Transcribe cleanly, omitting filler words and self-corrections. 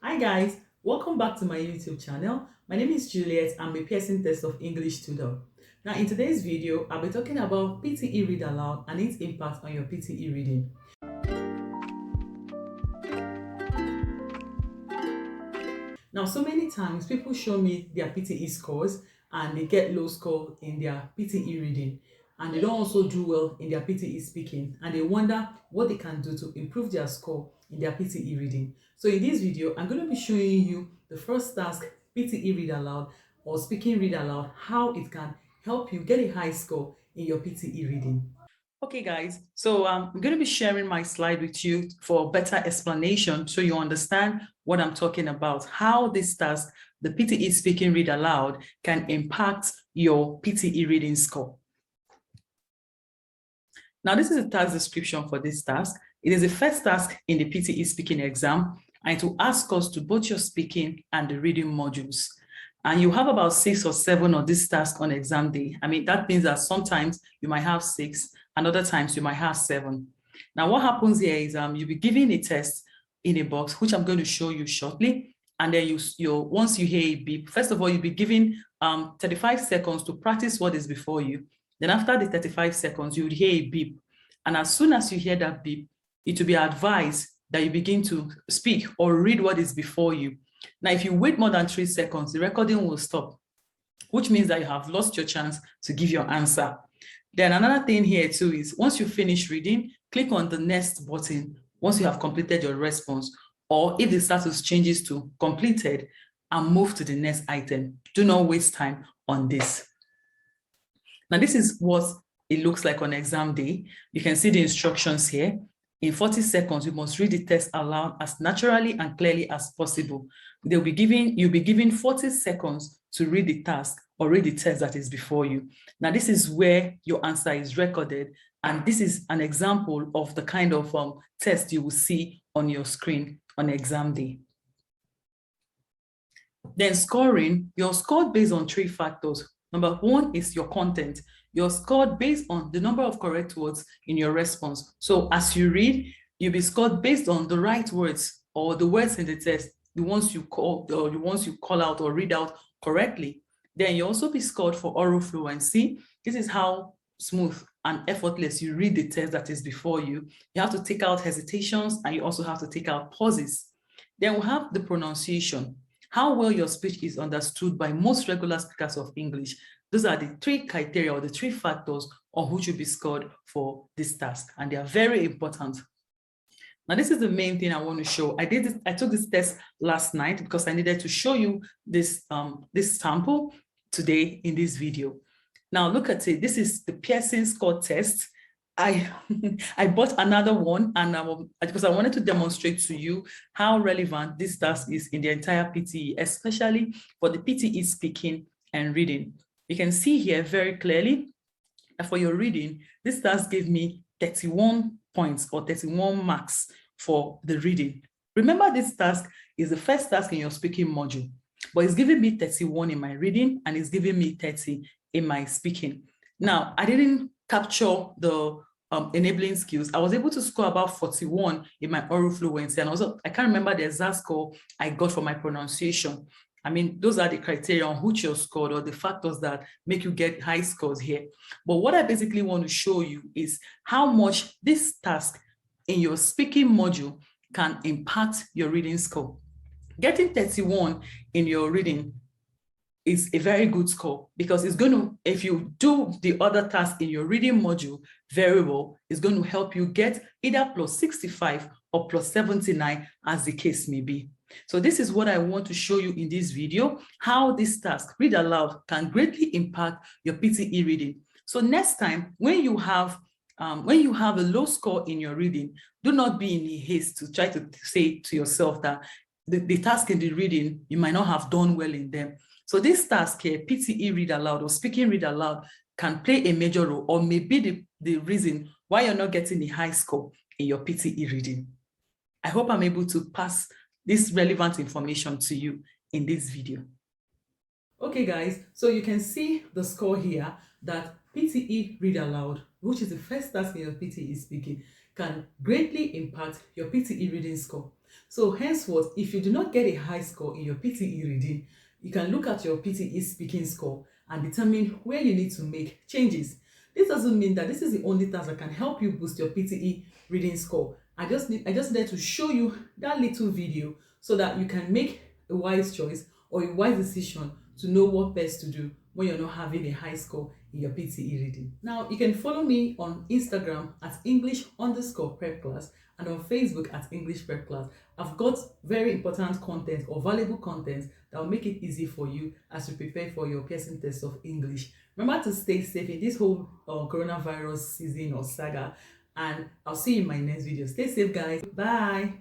Hi guys, welcome back to my YouTube channel. My name is Juliet. I'm a Pearson Test of English tutor. Now in today's video, I'll be talking about PTE Read Aloud and its impact on your PTE reading. Now so many times people show me their PTE scores and they get low score in their PTE reading and they don't also do well in their PTE speaking and they wonder what they can do to improve their score in their PTE reading. So in this video, I'm going to be showing you the first task, PTE Read Aloud or Speaking Read Aloud, how it can help you get a high score in your PTE reading. Okay guys, so I'm going to be sharing my slide with you for better explanation so you understand what I'm talking about, how this task, the PTE Speaking Read Aloud, can impact your PTE reading score. Now this is a task description for this task. It is the first task in the PTE speaking exam and it will ask us to both your speaking and the reading modules. And you have about 6 or 7 of this task on exam day. I mean, that means that sometimes you might have 6 and other times you might have 7. Now what happens here is you'll be given a test in a box, which I'm going to show you shortly. And then once you hear a beep, first of all, you'll be given 35 seconds to practice what is before you. Then after the 35 seconds, you would hear a beep. And as soon as you hear that beep, it will be advised that you begin to speak or read what is before you. Now, if you wait more than 3 seconds, the recording will stop, which means that you have lost your chance to give your answer. Then another thing here too is once you finish reading, click on the next button once you have completed your response, or if the status changes to completed, and move to the next item. Do not waste time on this. Now, this is what it looks like on exam day. You can see the instructions here. In 40 seconds, you must read the text aloud as naturally and clearly as possible. You'll be given 40 seconds to read the task or read the text that is before you. Now, this is where your answer is recorded. And this is an example of the kind of test you will see on your screen on exam day. Then scoring, you're scored based on 3 factors. Number 1 is your content. You're scored based on the number of correct words in your response. So as you read, you'll be scored based on the right words or the words in the text, the ones you call out or read out correctly. Then you also be scored for oral fluency. This is how smooth and effortless you read the text that is before you. You have to take out hesitations and you also have to take out pauses. Then we have the pronunciation. How well your speech is understood by most regular speakers of English. Those are the 3 criteria or the 3 factors on which you'll be scored for this task, and they are very important. Now, this is the main thing I want to show. I took this test last night because I needed to show you this sample today in this video. Now, look at it. This is the Pearson score test. I bought another one and because I wanted to demonstrate to you how relevant this task is in the entire PTE, especially for the PTE speaking and reading. You can see here very clearly that for your reading, this task gave me 31 points or 31 marks for the reading. Remember, this task is the first task in your speaking module, but it's giving me 31 in my reading and it's giving me 30 in my speaking. Now, I didn't capture the enabling skills. I was able to score about 41 in my oral fluency, and also I can't remember the exact score I got for my pronunciation. I mean, those are the criteria on which you're scored or the factors that make you get high scores here. But what I basically want to show you is how much this task in your speaking module can impact your reading score. Getting 31 in your reading is a very good score because it's going to, if you do the other task in your reading module very well, it's going to help you get either plus 65 or plus 79 as the case may be. So this is what I want to show you in this video, how this task, Read Aloud, can greatly impact your PTE reading. So next time, when you have a low score in your reading, do not be in a haste to try to say to yourself that the task in the reading, you might not have done well in them. So this task here, PTE Read Aloud or Speaking Read Aloud, can play a major role or may be the reason why you're not getting a high score in your PTE reading. I hope I'm able to pass this relevant information to you in this video. Okay guys, so you can see the score here that PTE Read Aloud, which is the first task in your PTE speaking, can greatly impact your PTE reading score. So henceforth, if you do not get a high score in your PTE reading, you can look at your PTE speaking score and determine where you need to make changes. This doesn't mean that this is the only task that can help you boost your PTE reading score. I just need to show you that little video so that you can make a wise choice or a wise decision to know what best to do when you're not having a high score in your PTE reading. Now, you can follow me on Instagram at English_prep class and on Facebook at English Prep Class. I've got very important content or valuable content that will make it easy for you as you prepare for your Pearson test of English. Remember to stay safe in this whole coronavirus season or saga, and I'll see you in my next video. Stay safe, guys. Bye.